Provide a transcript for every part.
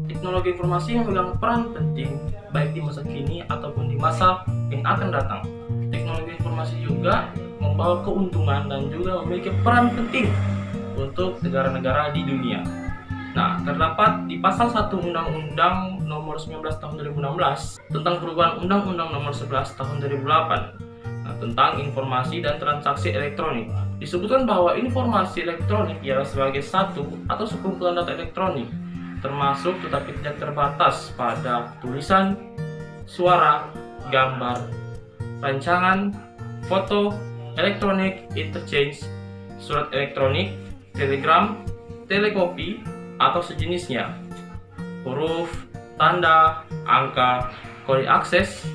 Teknologi informasi memegang peran penting baik di masa kini ataupun di masa yang akan datang. Teknologi informasi juga membawa keuntungan dan juga memiliki peran penting untuk negara-negara di dunia. Nah, terdapat di pasal 1 Undang-Undang Nomor 19 Tahun 2016 tentang perubahan Undang-Undang Nomor 11 Tahun 2008 tentang informasi dan transaksi elektronik. Disebutkan bahwa informasi elektronik ialah sebagai satu atau sekumpulan data elektronik, termasuk tetapi tidak terbatas pada tulisan, suara, gambar, rancangan, foto, elektronik, interchange, surat elektronik, telegram, telekopi, atau sejenisnya, huruf, tanda, angka, kode akses,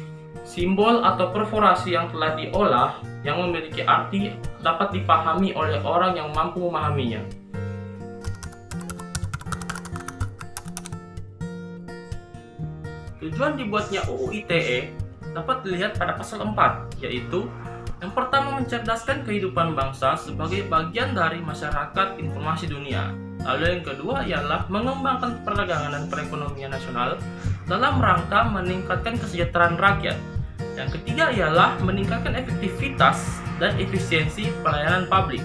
simbol atau perforasi yang telah diolah yang memiliki arti dapat dipahami oleh orang yang mampu memahaminya. Tujuan dibuatnya UU ITE dapat dilihat pada pasal 4, yaitu yang pertama mencerdaskan kehidupan bangsa sebagai bagian dari masyarakat informasi dunia. Lalu yang kedua ialah mengembangkan perdagangan dan perekonomian nasional dalam rangka meningkatkan kesejahteraan rakyat. Yang ketiga ialah meningkatkan efektivitas dan efisiensi pelayanan publik.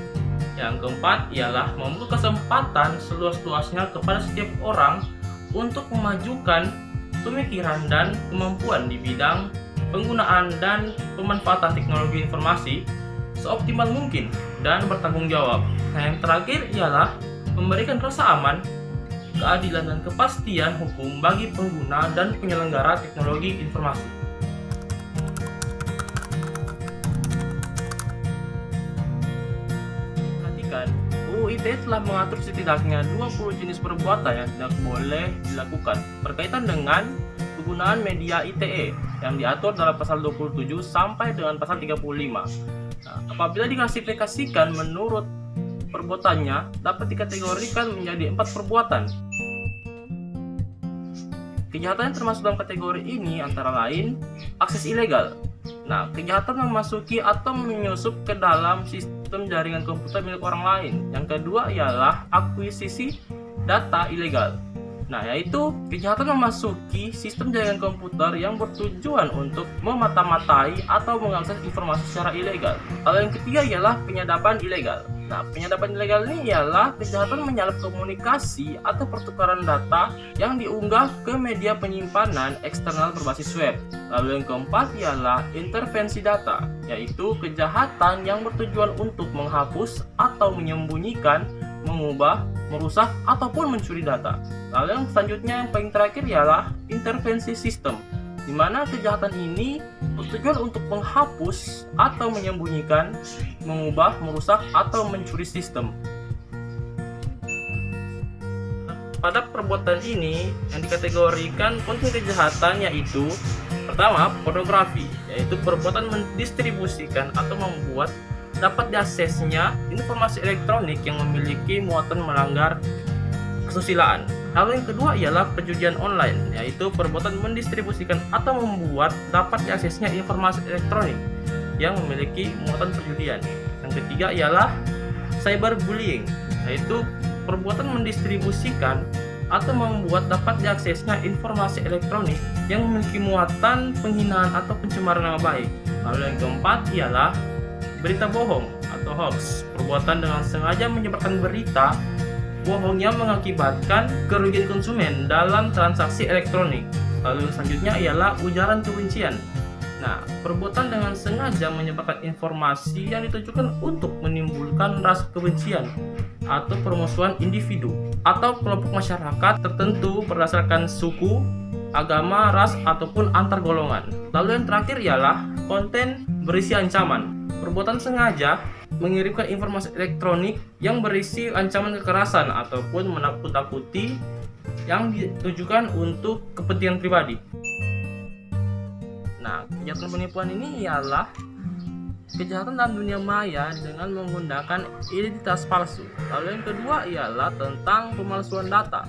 Yang keempat ialah membuka kesempatan seluas-luasnya kepada setiap orang untuk memajukan pemikiran dan kemampuan di bidang penggunaan dan pemanfaatan teknologi informasi seoptimal mungkin dan bertanggung jawab. Nah, yang terakhir ialah memberikan rasa aman, keadilan dan kepastian hukum bagi pengguna dan penyelenggara teknologi informasi. Perhatikan, UU ITE telah mengatur setidaknya 20 jenis perbuatan yang tidak boleh dilakukan berkaitan dengan penggunaan media ITE yang diatur dalam pasal 27 sampai dengan pasal 35. Nah, apabila diklasifikasikan menurut perbuatannya dapat dikategorikan menjadi 4 perbuatan. Kejahatan yang termasuk dalam kategori ini antara lain akses ilegal. Nah, kejahatan memasuki atau menyusup ke dalam sistem jaringan komputer milik orang lain. Yang kedua ialah akuisisi data ilegal. Nah, yaitu kejahatan memasuki sistem jaringan komputer yang bertujuan untuk memata-matai atau mengakses informasi secara ilegal. Lalu yang ketiga ialah penyadapan ilegal. Nah, penyadapan ilegal ini ialah kejahatan menyalip komunikasi atau pertukaran data yang diunggah ke media penyimpanan eksternal berbasis web. Lalu yang keempat ialah intervensi data, yaitu kejahatan yang bertujuan untuk menghapus atau menyembunyikan, mengubah, merusak, ataupun mencuri data. Lalu yang selanjutnya yang paling terakhir ialah intervensi sistem, di mana kejahatan ini bertujuan untuk menghapus atau menyembunyikan, mengubah, merusak, atau mencuri sistem. Pada perbuatan ini yang dikategorikan konten kejahatan yaitu pertama, pornografi, yaitu perbuatan mendistribusikan atau membuat dapat diaksesnya informasi elektronik yang memiliki muatan melanggar kesusilaan. Lalu yang kedua ialah perjudian online, yaitu perbuatan mendistribusikan atau membuat dapat diaksesnya informasi elektronik yang memiliki muatan perjudian. Yang ketiga ialah cyberbullying, yaitu perbuatan mendistribusikan atau membuat dapat diaksesnya informasi elektronik yang memiliki muatan penghinaan atau pencemaran nama baik. Lalu yang keempat ialah berita bohong atau hoax, perbuatan dengan sengaja menyebarkan berita bohong yang mengakibatkan kerugian konsumen dalam transaksi elektronik. Lalu selanjutnya ialah ujaran kebencian. Nah, perbuatan dengan sengaja menyebarkan informasi yang ditujukan untuk menimbulkan rasa kebencian atau permusuhan individu atau kelompok masyarakat tertentu berdasarkan suku, agama, ras, ataupun antar golongan. Lalu yang terakhir ialah konten berisi ancaman. Perbuatan sengaja mengirimkan informasi elektronik yang berisi ancaman kekerasan ataupun menakut-nakuti yang ditujukan untuk kepentingan pribadi. Nah, kejahatan penipuan ini ialah kejahatan dalam dunia maya dengan menggunakan identitas palsu. Lalu yang kedua ialah tentang pemalsuan data.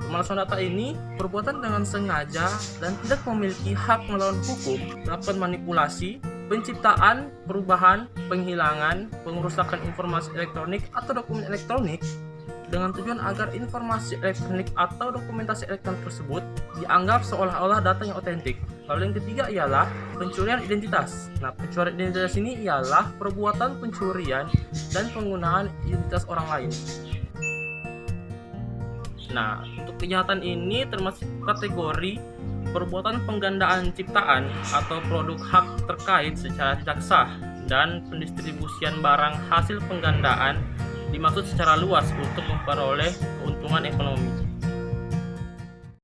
Pemalsuan data ini perbuatan dengan sengaja dan tidak memiliki hak melawan hukum dapat manipulasi, penciptaan, perubahan, penghilangan, pengerusakan informasi elektronik atau dokumen elektronik dengan tujuan agar informasi elektronik atau dokumentasi elektronik tersebut dianggap seolah-olah data yang otentik. Lalu yang ketiga ialah pencurian identitas. Nah, pencurian identitas ini ialah perbuatan pencurian dan penggunaan identitas orang lain. Nah, untuk kejahatan ini termasuk kategori perbuatan penggandaan ciptaan atau produk hak terkait secara tidak sah dan pendistribusian barang hasil penggandaan dimaksud secara luas untuk memperoleh keuntungan ekonomi.